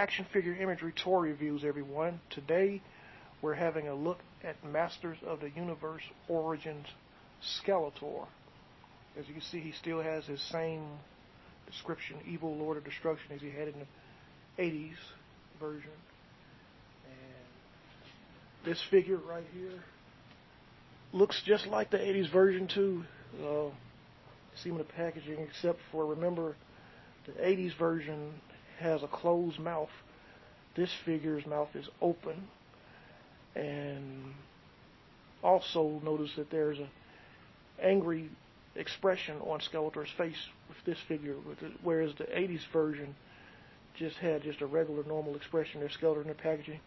Action Figure Imagery Tour Reviews, everyone. Today we're having a look at Masters of the Universe Origins Skeletor. As you can see, he still has his same description, Evil Lord of Destruction, as he had in the 80s version. And this figure right here looks just like the 80s version too. See him in the packaging, except for, remember, the 80s version has a closed mouth. This figure's mouth is open. And also notice that there's an angry expression on Skeletor's face with this figure, whereas the 80s version just had a regular normal expression. There's Skeletor in the packaging.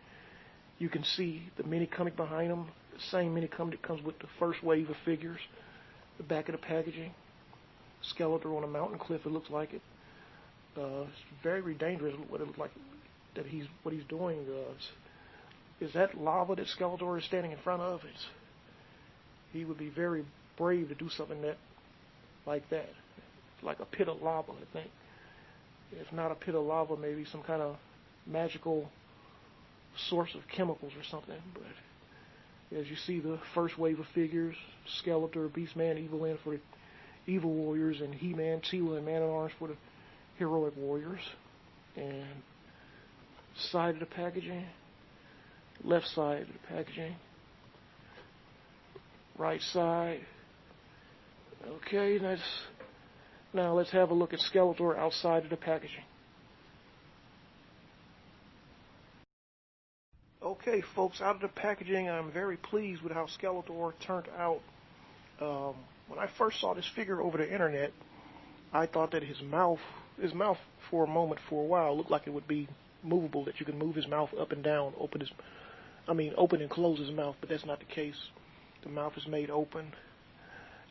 You can see the mini comic behind him, the same mini comic that comes with the first wave of figures. The back of the packaging, Skeletor on a mountain cliff, it looks like it. It's very dangerous what it looks like what he's doing. Is that lava that Skeletor is standing in front of? He would be very brave to do something like that. It's like a pit of lava, I think. If not a pit of lava, maybe some kind of magical source of chemicals or something. But as you see, the first wave of figures, Skeletor, Beastman, Evil Man for the Evil Warriors, and He-Man, Teela, and Man-at-Arms for the Heroic Warriors. And side of the packaging, left side of the packaging, right side. Okay, now let's have a look at Skeletor outside of the packaging. Okay, folks, out of the packaging, I'm very pleased with how Skeletor turned out. When I first saw this figure over the internet, I thought that his mouth for a moment, for a while, looked like it would be movable, that you could move his mouth up and down, open and close his mouth, but that's not the case. The mouth is made open.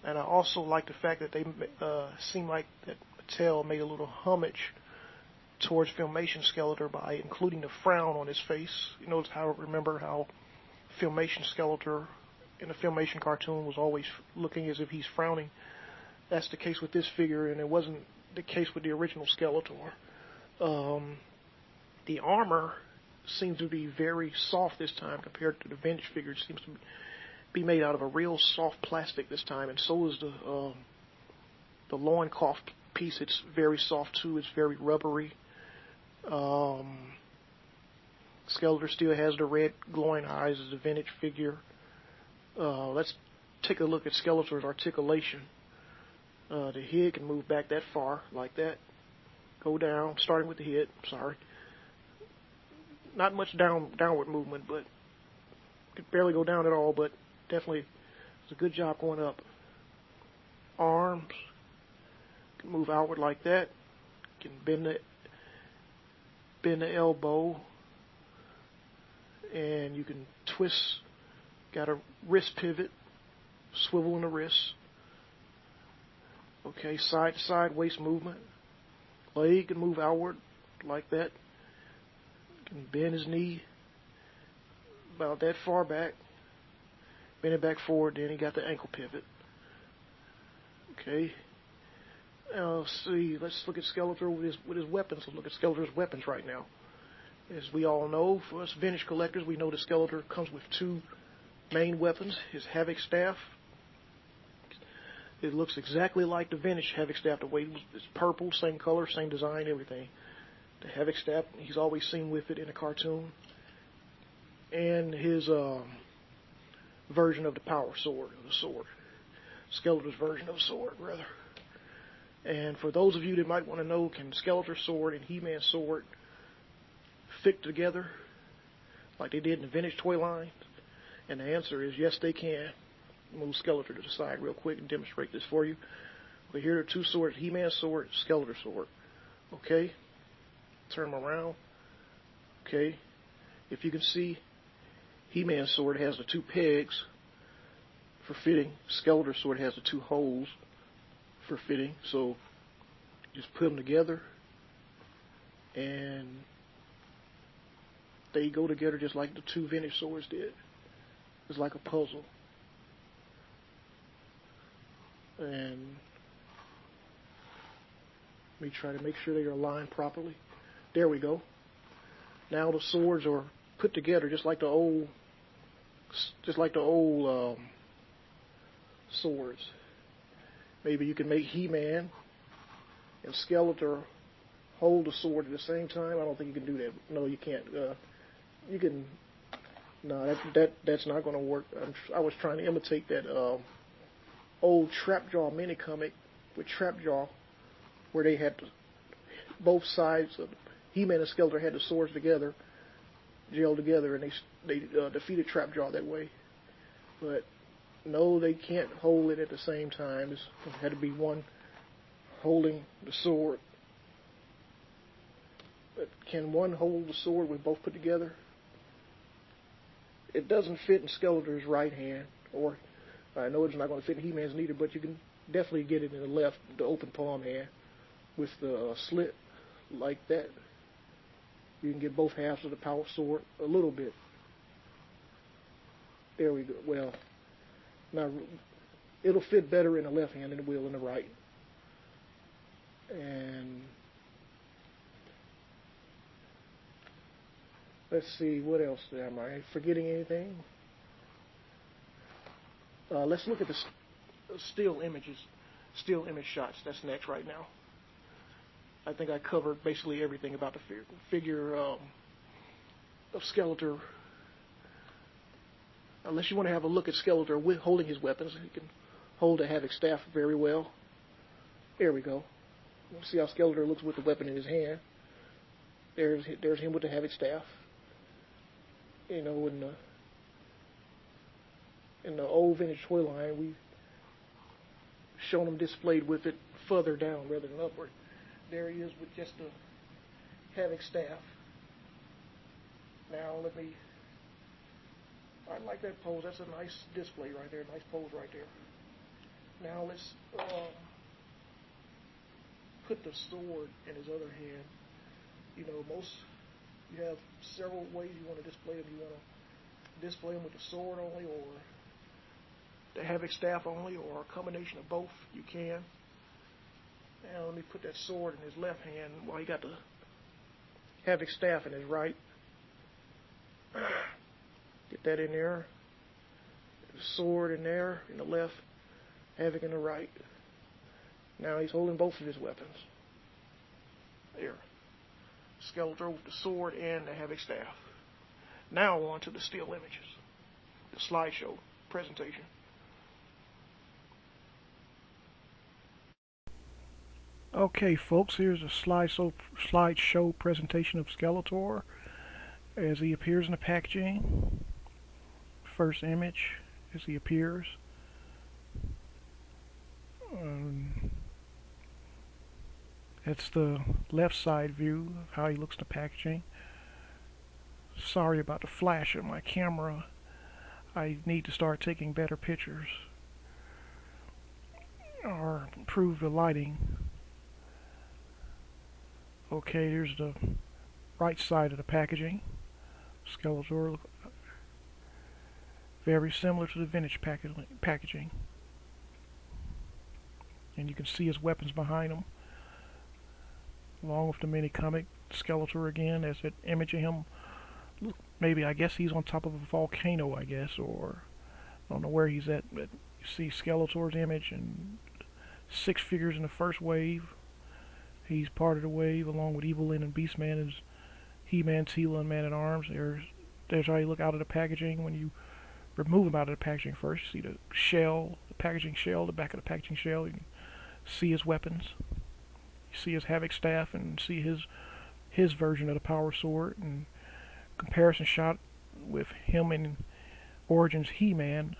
And I also like the fact that they seem like that Mattel made a little homage towards Filmation Skeletor by including the frown on his face. You notice remember how Filmation Skeletor in the Filmation cartoon was always looking as if he's frowning. That's the case with this figure, and it wasn't the case with the original Skeletor. The armor seems to be very soft this time compared to the vintage figure. It seems to be made out of a real soft plastic this time, and so is the loincloth piece. It's very soft too. It's very rubbery. Skeletor still has the red glowing eyes as a vintage figure. Let's take a look at Skeletor's articulation. The head can move back that far, like that. Go down, starting with the head. Sorry. Not much downward movement, but could barely go down at all, but definitely it's a good job going up. Arms can move outward like that. Can bend the elbow, and you can twist. Got a wrist pivot, swivel in the wrist. Okay, side to side waist movement. Leg can move outward like that. Can bend his knee about that far back. Bend it back forward, then he got the ankle pivot. Okay. Now let's look at Skeletor with his weapons. Let's look at Skeletor's weapons right now. As we all know, for us vintage collectors, we know that Skeletor comes with two main weapons. His Havoc Staff. It looks exactly like the vintage Havoc Staff. The way it's purple, same color, same design, everything. The Havoc Staff, he's always seen with it in a cartoon. And his version of the Power Sword, Skeletor's version of sword, rather. And for those of you that might want to know, can Skeletor's sword and He-Man's sword fit together like they did in the vintage toy line? And the answer is yes, they can. Move Skeletor to the side real quick and demonstrate this for you. But here are two swords, He-Man's sword, Skeletor's sword. Okay. Turn them around. Okay. If you can see, He-Man's sword has the two pegs for fitting. Skeletor's sword has the two holes for fitting. So just put them together and they go together just like the two vintage swords did. It's like a puzzle. And let me try to make sure they are aligned properly. There we go. Now the swords are put together just like the old swords. Maybe you can make He-Man and Skeletor hold the sword at the same time. I don't think you can do that. No, you can't. You can. No, that's not going to work. I was trying to imitate that old Trapjaw mini comic with Trapjaw, where they had both sides of He-Man and Skeletor had the swords together, gelled together, and they defeated Trapjaw that way. But no, they can't hold it at the same time. It had to be one holding the sword. But can one hold the sword with both put together? It doesn't fit in Skeletor's right hand, or I know it's not going to fit in He-Man's neither, but you can definitely get it in the left, the open palm hand, with the slit like that. You can get both halves of the power sword a little bit. There we go. Well, now it'll fit better in the left hand than it will in the right. And let's see, what else am I forgetting? Anything? Let's look at the still images, still image shots. That's next right now. I think I covered basically everything about the figure of Skeletor. Unless you want to have a look at Skeletor with holding his weapons, he can hold a Havoc staff very well. There we go. See how Skeletor looks with the weapon in his hand. There's him with the Havoc staff. You know, in the old vintage toy line, we've shown him displayed with it further down rather than upward. There he is with just the Havoc staff. Now I like that pose. That's a nice display right there. Nice pose right there. Now let's put the sword in his other hand. You know, you have several ways you want to display them. You want to display them with the sword only, or the Havoc staff only, or a combination of both. You can. Now let me put that sword in his left hand while he got the Havoc staff in his right. Get that in there. The sword in there in the left, Havoc in the right. Now he's holding both of his weapons. There. Skeletor with the sword and the Havoc staff. Now on to the still images. The slideshow presentation. Okay, folks, here's a slideshow presentation of Skeletor as he appears in the packaging. First image as he appears. That's the left side view of how he looks in the packaging. Sorry about the flash of my camera. I need to start taking better pictures or improve the lighting. Okay, here's the right side of the packaging. Skeletor, very similar to the vintage packaging. And you can see his weapons behind him, along with the mini comic Skeletor again. There's that image of him. Look, maybe, I guess he's on top of a volcano, I guess, or I don't know where he's at, but you see Skeletor's image and 6 figures in the first wave. He's part of the wave, along with Evil-Lyn and Beastman as He-Man, Teela, and Man-at-Arms. There's how you look out of the packaging. When you remove him out of the packaging first, you see the shell, the packaging shell, the back of the packaging shell. You can see his weapons. You see his Havoc staff and see his version of the power sword. And comparison shot with him in Origins He-Man,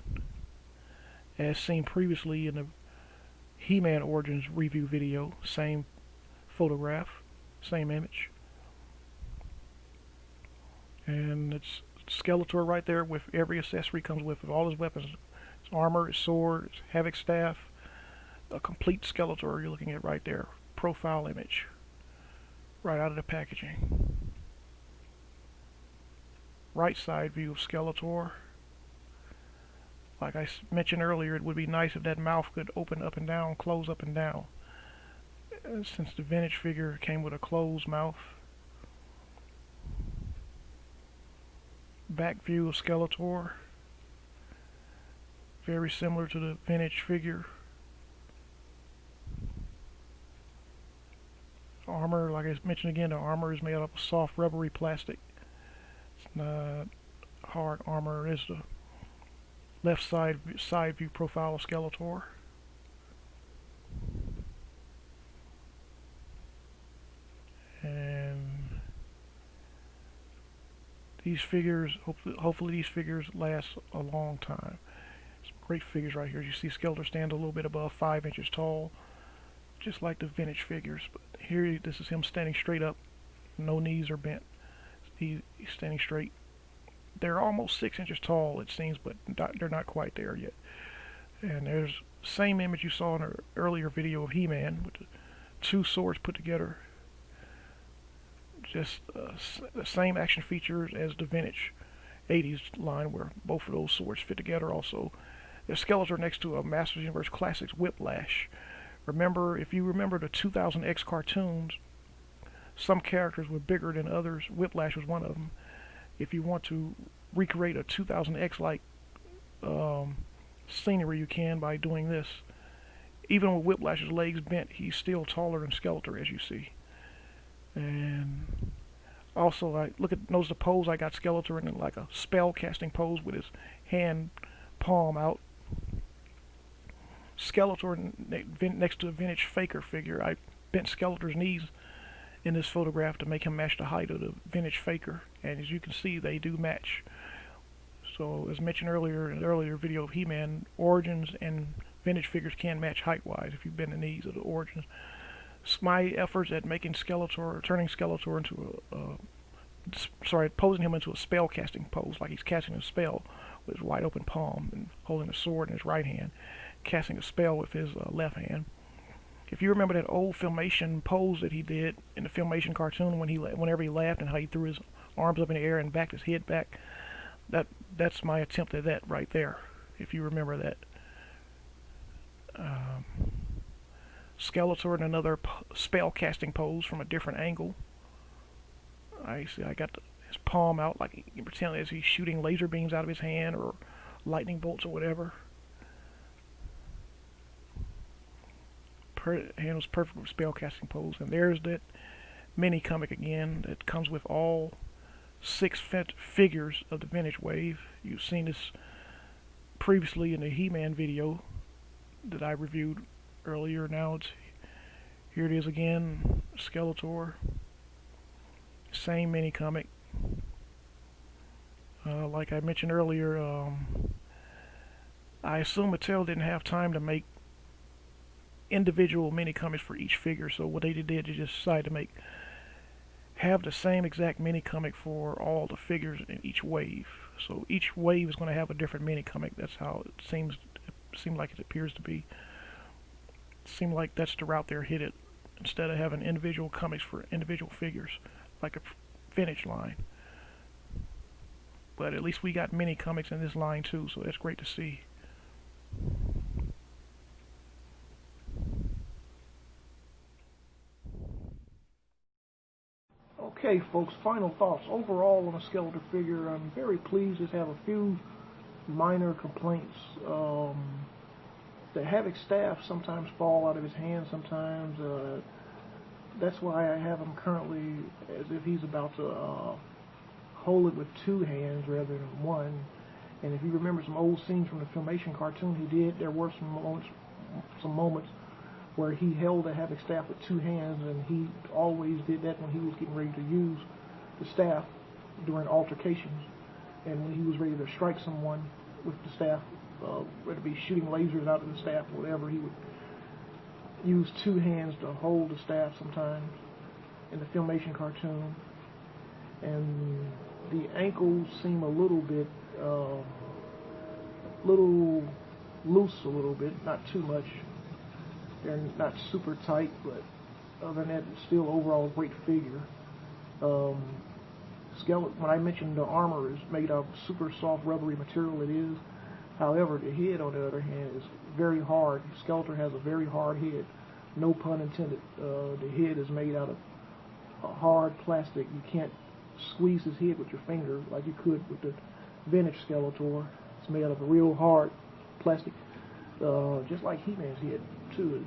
as seen previously in the He-Man Origins review video. Same photograph, same image. And it's Skeletor right there with every accessory comes with all his weapons. His armor, his sword, his Havoc staff. A complete Skeletor you're looking at right there. Profile image. Right out of the packaging. Right side view of Skeletor. Like I mentioned earlier, it would be nice if that mouth could open up and down, close up and down. Since the vintage figure came with a closed mouth. back view of Skeletor. Very similar to the vintage figure. Armor, like I mentioned again, the armor is made up of soft rubbery plastic. It's not hard armor. It's the left side view profile of Skeletor. And these figures, hopefully these figures last a long time. Some great figures right here. You see Skeletor stand a little bit above 5 inches tall, just like the vintage figures. But here, this is him standing straight up. No knees are bent. He's standing straight. They're almost 6 inches tall, it seems, but they're not quite there yet. And there's the same image you saw in an earlier video of He-Man, with the two swords put together. Just the same action features as the vintage 80s line, where both of those swords fit together. Also, there's Skeletor next to a Masters Universe Classics Whiplash. Remember, if you remember the 2000X cartoons, some characters were bigger than others. Whiplash was one of them. If you want to recreate a 2000X like scenery, you can by doing this. Even with Whiplash's legs bent, he's still taller than Skeletor, as you see. And also, notice the pose. I got Skeletor in like a spell casting pose with his hand palm out. Skeletor next to a vintage Faker figure. I bent Skeletor's knees in this photograph to make him match the height of the vintage Faker, and as you can see, they do match. So, as mentioned earlier in the earlier video of He-Man, Origins and vintage figures can match height-wise if you bend the knees of the Origins. My efforts at making Skeletor, turning Skeletor into posing him into a spell casting pose, like he's casting a spell with his wide open palm and holding a sword in his right hand, casting a spell with his left hand. If you remember that old Filmation pose that he did in the Filmation cartoon whenever he laughed and how he threw his arms up in the air and backed his head back, that's my attempt at that right there, if you remember that. Skeletor in another spell casting pose from a different angle. I got his palm out like he pretended as he's shooting laser beams out of his hand or lightning bolts or whatever. Handles perfect with spell casting pose. And there's that mini comic again that comes with all 6 figures of the vintage wave. You've seen this previously in the He-Man video that I reviewed earlier. Now here it is again, Skeletor. Same mini comic. Like I mentioned earlier, I assume Mattel didn't have time to make individual mini comics for each figure, so what they did is just decide to have the same exact mini comic for all the figures in each wave. So each wave is going to have a different mini comic. That's how it seemed like it appears to be. It seemed like that's the route they're headed, instead of having individual comics for individual figures like a vintage line. But at least we got mini comics in this line too, so that's great to see. Okay, folks, final thoughts. Overall, on a Skeletor figure, I'm very pleased. Just have a few minor complaints. The Havoc staff sometimes fall out of his hand sometimes. That's why I have him currently as if he's about to hold it with 2 hands rather than 1. And if you remember some old scenes from the Filmation cartoon there were some moments where he held the Havoc staff with 2 hands, and he always did that when he was getting ready to use the staff during altercations. And when he was ready to strike someone with the staff, whether it be shooting lasers out of the staff or whatever, he would use 2 hands to hold the staff sometimes in the Filmation cartoon. And the ankles seem a little bit, little loose a little bit, not too much. They're not super tight, but other than that, it's still overall a great figure. When I mentioned the armor is made of super soft rubbery material, it is. However, the head, on the other hand, is very hard. Skeletor has a very hard head. No pun intended. The head is made out of hard plastic. You can't squeeze his head with your finger like you could with the vintage Skeletor. It's made out of a real hard plastic, just like He-Man's head too.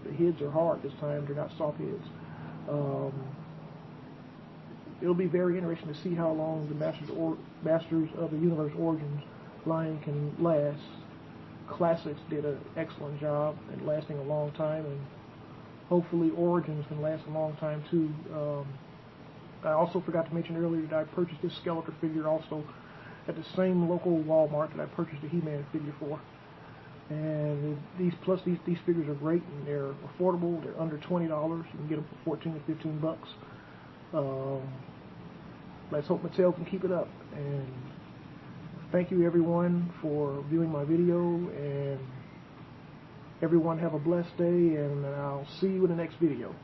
The heads are hard this time; they're not soft heads. It'll be very interesting to see how long the Masters of the Universe Origins line can last. Classics did an excellent job at lasting a long time, and hopefully Origins can last a long time too. I also forgot to mention earlier that I purchased this Skeletor figure also at the same local Walmart that I purchased the He-Man figure for. And these figures are great, and they're affordable. They're under $20. You can get them for 14 to 15 bucks. Let's hope Mattel can keep it up. And thank you everyone for viewing my video, and everyone have a blessed day, and I'll see you in the next video.